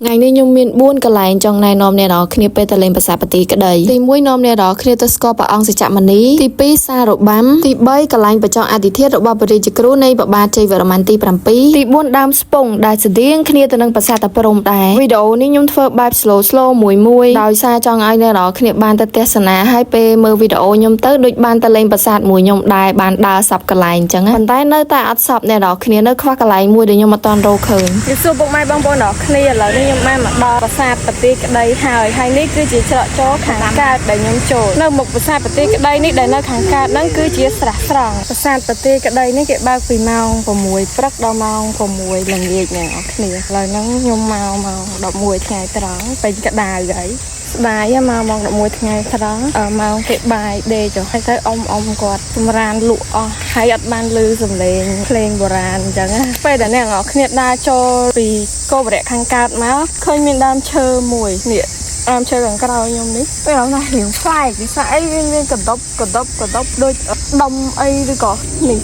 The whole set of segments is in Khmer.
ngày nay nhung miền buôn cả lại trong này nom nè đó khi pe tờ lênภาษาปฏิกระไดទីមួយនាំនែរគ្នាទៅស្គាល់ព្រះអង្គសច្ចមនីទី2សារបាំទី3កលែងបច្ចុប្បន្នអធិធិរបស់ព្រះរាជគ្រូនៃបបាទជ័យវរ្ម័នទី7ទី4ដើមស្ពងដែលស្តៀងគ្នាទៅនឹងប្រាសាទព្រំដែរវីដេអូនេះខ្ញុំធ្វើបែប slow មួយដោយសារចង់ឲ្យនែរគ្នាបានទៅទស្សនាហើយពេលមើលវីដេអូខ្ញុំទៅដូចបានទៅលេងប្រាសាទមួយខ្ញុំដែរបានដើរសັບកន្លែងអញ្ចឹងប៉ុន្តែនៅតែអត់សັບនែរគ្នានៅខ្វះកន្លែងមួយដែលខ្ញុំអត់ទាន់រកឃើញយូស៊ូពុកម៉ែបងប្អូនដល់គ្នាឥឡូវនេះខ្ញុំបានមកដល់ប្រាសាទបទីក្តីហើយនេះគឺជាច្រកចូលខាងកើតដែលខ្ញុំចូលនៅមុខប្រាសាទបទីក្តីនេះដែលនៅខាងកើតហ្នឹងគឺជាស្រះស្រង់ប្រាសាទបទីក្តីនេះគេបើកពីម៉ោង6ព្រឹកដល់ម៉ោង6ល្ងាចអ្នកនរគ្នាឥឡូវហ្នឹងខ្ញុំមកម៉ោង11ថ្ងៃត្រង់ពេញក្តៅហើយស្ដាយមកម៉ោង11ថ្ងៃត្រង់ម៉ោងគេបាយដេកចុះហើយទៅអ៊ំគាត់សម្រានលក់អស់ហើយអត់បានឮសំឡេងភ្លេងបុរាណអញ្ចឹងពេលដែលអ្នកនរគ្នាដើរចូលពីកោបរៈខាងកើតមកឃើញមានដើមឈើមួយនេះដើមឈើខាងក្រោយខ្ញុំនេះពេលណារៀងប្លែកវាស្អីមានកដប់ដូចដុំអីឬក៏នេះ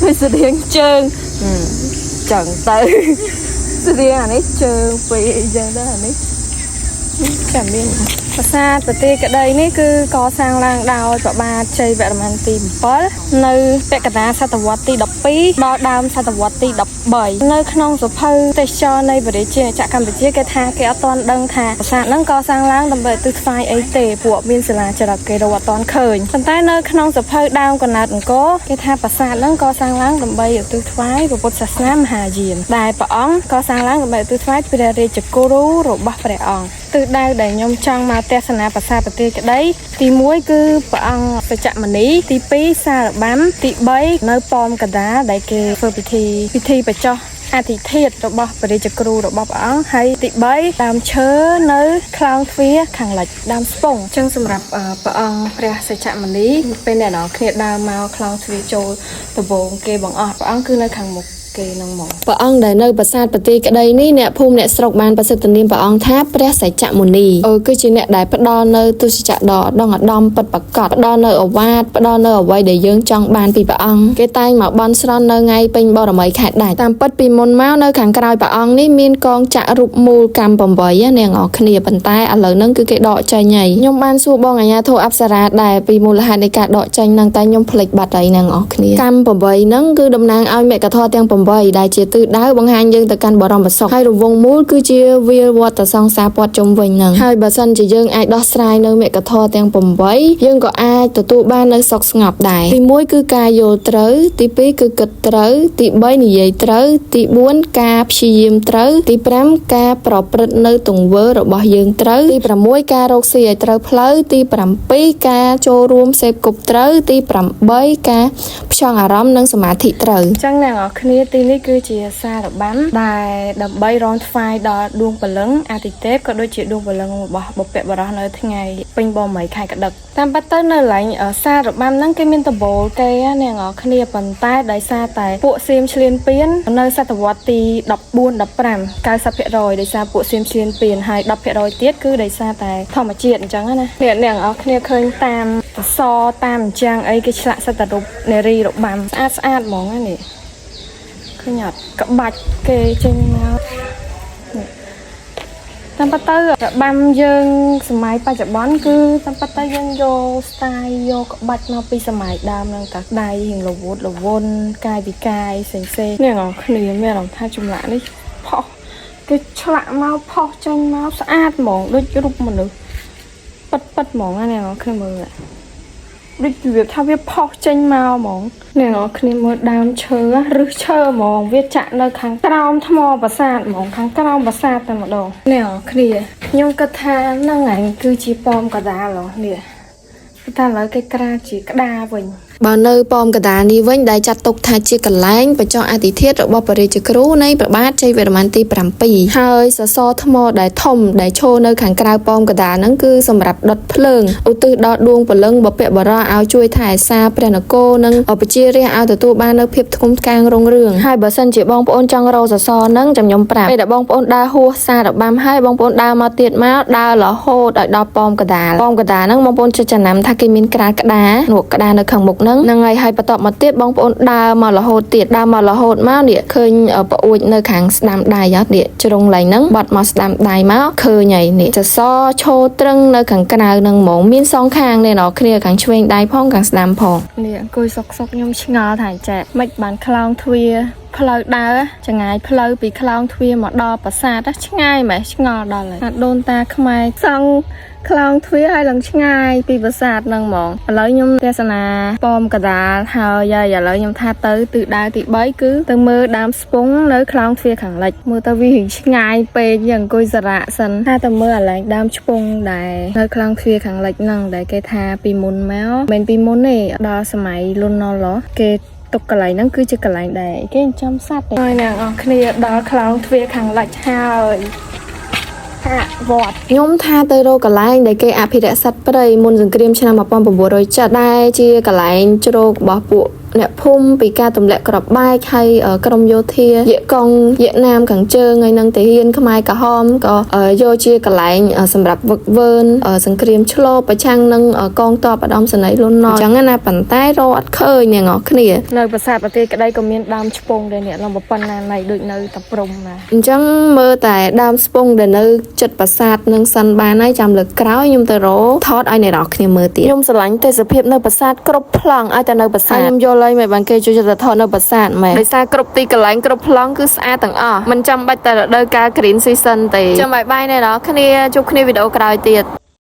វាស្រៀងជើងចឹងទៅស្រៀងអានេះជើងពីរអញ្ចឹងទៅអានេះចាំមានប្រាសាទបទីក្តីនេះគឺកសាងឡើងដោយព្រះបាទជ័យវរ្ម័នទី7នៅពាក់កណ្ដាលសតវត្សទី12ដល់ដើមសតវត្សទី13នៅក្នុងសភៅទេសចរនៃព្រះរាជាណាចក្រកម្ពុជាគេថាគេអត់ទាន់ដឹងថាប្រាសាទហ្នឹងកសាងឡើងដើម្បីទិដ្ឋាយអីទេពួកមានសិលាចារឹកគេរកអត់ទាន់ឃើញប៉ុន្តែនៅក្នុងសភៅដើមកណ្ដាលអង្គរគេថាប្រាសាទហ្នឹងកសាងឡើងដើម្បីឧទ្ទិសថ្វាយព្រះពុទ្ធសាសនាមហាយានដែលព្រះអង្គកសាងឡើងដើម្បីឧទ្ទិសថ្វាយព្រះរាជគោរូរបស់ព្រះអង្គទិសដៅដែលខ្ញុំចង់មកទស្សនាប្រាសាទបទីក្តីទី1គឺព្រះអង្គសច្ចមនីទី2សារបាំទី3នៅប៉មកណ្ដាលដែលគេធ្វើពិធីបញ្ចុះអធិធិរបស់ព្រះរាជគ្រូរបស់ព្រះអង្គហើយទី3ដើមឈើនៅខ្លោងទ្វារខាងលិចដើមស្ពងអញ្ចឹងសម្រាប់ព្រះអង្គព្រះសច្ចមនីពេលអ្នកនរគ្នាដើរមកខ្លោងទ្វារចូលដំបូងគេបង្អស់ព្រះអង្គគឺនៅខាងមុខគេនឹងមកព្រះអង្គដែលនៅប្រាសាទបទីក្តីនេះអ្នកភូមិអ្នកស្រុកបានប្រសិទ្ធនាមព្រះអង្គថាព្រះសច្ចមុនីគឺជាអ្នកដែលផ្ដល់នៅទស្សចៈដ៏ដងឧត្តមពិតប្រាកដផ្ដល់នៅអវាទផ្ដល់នៅអ្វីដែលយើងចង់បានពីព្រះអង្គគេតែងមកបន់ស្រន់នៅថ្ងៃពេញបរមីខែដាច់តាមពិតពីមុនមកនៅខាងក្រោយព្រះអង្គនេះមានកងចក្ររូបមូលកម្ម8អ្នកនរគ្នាប៉ុន្តែឥឡូវហ្នឹងគឺគេដកចេញហើយខ្ញុំបានសួរបងអាញាធិអប្សរាដែរពីមូលហេតុនៃការដកចេញហ្នឹងតែខ្ញុំភ្លេចបាត់ហើយអ្នកនរគ្នាកម្ម8ហ្នឹងគឺតំណាងឲ្យមេកធរទាំង8ដែលជាទិសដៅបង្ហាញយើងទៅកាន់បរមសុខហើយរង្វង់មូលគឺជាវាលវត្តសង្សារព័ទ្ធជុំវិញហ្នឹងហើយបើសិនជាយើងអាចដោះស្រាយនៅមេកធរទាំង8យើងក៏អាចទទួលបាននៅសុខស្ងប់ដែរទី1គឺការយល់ត្រូវទី2គឺគិតត្រូវទី3និយាយត្រូវទី4ការព្យាយាមត្រូវទី5ការប្រព្រឹត្តនៅទង្វើរបស់យើងត្រូវទី6ការរកស៊ីឲ្យត្រូវផ្លូវទី7ការចូលរួមសេពគប់ត្រូវទី8ការផ្ចង់អារម្មណ៍និងសមាធិត្រូវអញ្ចឹងអ្នកនរគ្នាទីនេះគឺជាសារបាំដែលដើម្បីរងថ្វាយដល់ដួងព្រលឹងអាទិទេពក៏ដូចជាដួងព្រលឹងរបស់បុព្វបុរសនៅថ្ងៃពេញបរមីខែកដឹកតាមពិតទៅនៅឡើងសារបាំហ្នឹងគេមានដំបូលគេអ្នកនរគ្នាប៉ុន្តែដោយសារតែពួកសៀមឈ្លានពាននៅសតវត្សទី14 15 90% ដោយសារពួកសៀមឈ្លានពានហើយ 10% ទៀតគឺដោយសារតែធម្មជាតិអញ្ចឹងណាអ្នកនរគ្នាឃើញតាមអក្សរតាមអញ្ចឹងអីគេឆ្លាក់សត្វរូបនារីរបាំស្អាតហ្មងណានេះឃើញអត់ក្បាច់គេចេញមកតាមពិតទៅរបាំយើងសម័យបច្ចុប្បន្នគឺតាមពិតទៅយើងយក style យកក្បាច់មកពីសម័យដើមហ្នឹងតាដៃរៀងរវត់រវន់កាយវិការផ្សេងៗអ្នកនរគ្នាមានអារម្មណ៍ថាចម្លាក់នេះផុសគេឆ្លាក់មកផុសចេញមកស្អាតហ្មងដូចរូបមនុស្សប៉ិតហ្មងណាអ្នកនរគ្នាមើលដូចវាថាវាផុសចេញមកហ្មងអ្នកនរគ្នាមើលដើមឈើឬឈើហ្មងវាចាក់នៅខាងក្រោមថ្មប្រាសាទហ្មងខាងក្រោមប្រាសាទតែម្ដងអ្នកនរគ្នាខ្ញុំគិតថាហ្នឹងឯងគឺជាប៉មកដាលនេះតែឥឡូវគេក្រាជាក្តារវិញបើនៅប៉មកដាលនេះវិញដែលចាត់ទុកថាជាកន្លែងបញ្ចុះអធិធិរបស់ព្រះរាជគ្រូនៃព្រះបាទជ័យវរ្ម័នទី7ហើយសសរថ្មដែលធំដែលឈរនៅខាងក្រៅប៉មកដាលហ្នឹងគឺសម្រាប់ដុតភ្លើងឧទ្ទិសដល់ដួងព្រលឹងបុព្វបុរសឲ្យជួយថែរក្សាព្រះនគរនិងប្រជារាស្ត្រឲ្យទទួលបាននូវភាពថ្កុំថ្កាងរុងរឿងហើយបើសិនជាបងប្អូនចង់រកសសរហ្នឹងខ្ញុំប្រាប់ពេលដែលបងប្អូនដើរហួសសារបាំហើយបងប្អូនដើរមកទៀតមកដើររហូតឲ្យដល់ប៉មកដាលហ្នឹងបងប្អូនចេះចំណាំថាគេមានក្រាលក្តារនោះក្តារនៅខាងមុខ ហ្នឹងហើយហើយបន្តមកទៀតបងប្អូនដើរមករហូតទៀតដើរមករហូតមកនេះឃើញប្អួយនៅខាងស្ដាំដៃនេះជ្រុងឡើងហ្នឹងបាត់មកស្ដាំដៃមកឃើញហើយនេះសសរឈរត្រឹងនៅខាងក្រៅហ្នឹងហ្មងមានសងខាងនេះណោះគ្នាខាងឆ្វេងដៃផងខាងស្ដាំផងនេះអង្គុយសុកខ្ញុំឆ្ងល់ថាចេះមិនបានខ្លោងទ្វារផ្លូវដើរចងាយផ្លូវពីខ្លោងទ្វារមកដល់ប្រាសាទឆ្ងាយម៉េះឆ្ងល់ដល់ហើយដូនតាខ្មែរសង់ខ្លោងទ្វារឲ្យឡើងឆ្ងាយពីប្រាសាទហ្នឹងហ្មងឥឡូវខ្ញុំទេសនាប៉មកដាលហើយឥឡូវខ្ញុំថាទៅទិសដៅទី3គឺទៅមើលដើមស្ពង់នៅខ្លោងទ្វារខាងលិចមើលទៅវាឆ្ងាយពេកយ៉ាងអង្គុយសារៈសិនថាទៅមើលអាឡែងដើមស្ពង់ដែរនៅខ្លោងទ្វារខាងលិចហ្នឹងដែលគេថាពីមុនមកមិនពីមុនទេដល់សម័យលន់ណុលគេទុកកន្លែងហ្នឹងគឺជាកន្លែងដែរគេចិញ្ចឹមសត្វហើយអ្នកនរគ្នាដល់ខ្លោងទ្វារខាងលិចហើយវត្តខ្ញុំថាទៅរកកន្លែងដែលគេអភិរក្សសត្វព្រៃមុនសង្គ្រាមឆ្នាំ1907ដែរជាកន្លែងជ្រករបស់ពួកអ្នកភូមិពីការទម្លាក់ក្របបែកហើយក្រុមយោធាយៈកងវៀតណាមខាងជើងហើយនឹងទាហានខ្មែរក្រហមក៏យកជាកន្លែងសម្រាប់វឹកវើសង្គ្រាមឆ្លប់ប្រឆាំងនឹងកងទ័ពឧត្តមសេនីយ៍លន់ណុលអញ្ចឹងណាប៉ុន្តែរកអត់ឃើញអ្នកនរគ្នានៅប្រាសាទប្រទេសក្តីក៏មានដើមឆ្ពង់ដែរអ្នកឡំប៉ុណ្ណាណៃដូចនៅតាព្រំណាអញ្ចឹងមើលតែដើមស្ពង់ដែលនៅចិត្តប្រាសាទនឹងសិនបានហើយចាំលើកក្រោយខ្ញុំទៅរកថតឲ្យអ្នកនរគ្នាមើលទៀតខ្ញុំស្រឡាញ់ទេសភាពនៅប្រាសាទគ្រប់ប្លង់ឲ្យតែនៅប្រាសាទខ្ញុំយកឡើយមិនបានគេជួយចិត្តថតនៅប្រាសាទមែនដោយសារគ្រប់ទីកន្លែងគ្រប់ប្លង់គឺស្អាតទាំងអស់មិនចាំបាច់តែរដូវកាល green season ទេចាំបាយបាយអ្នកនរគ្នាជួបគ្នាវីដេអូក្រោយទៀត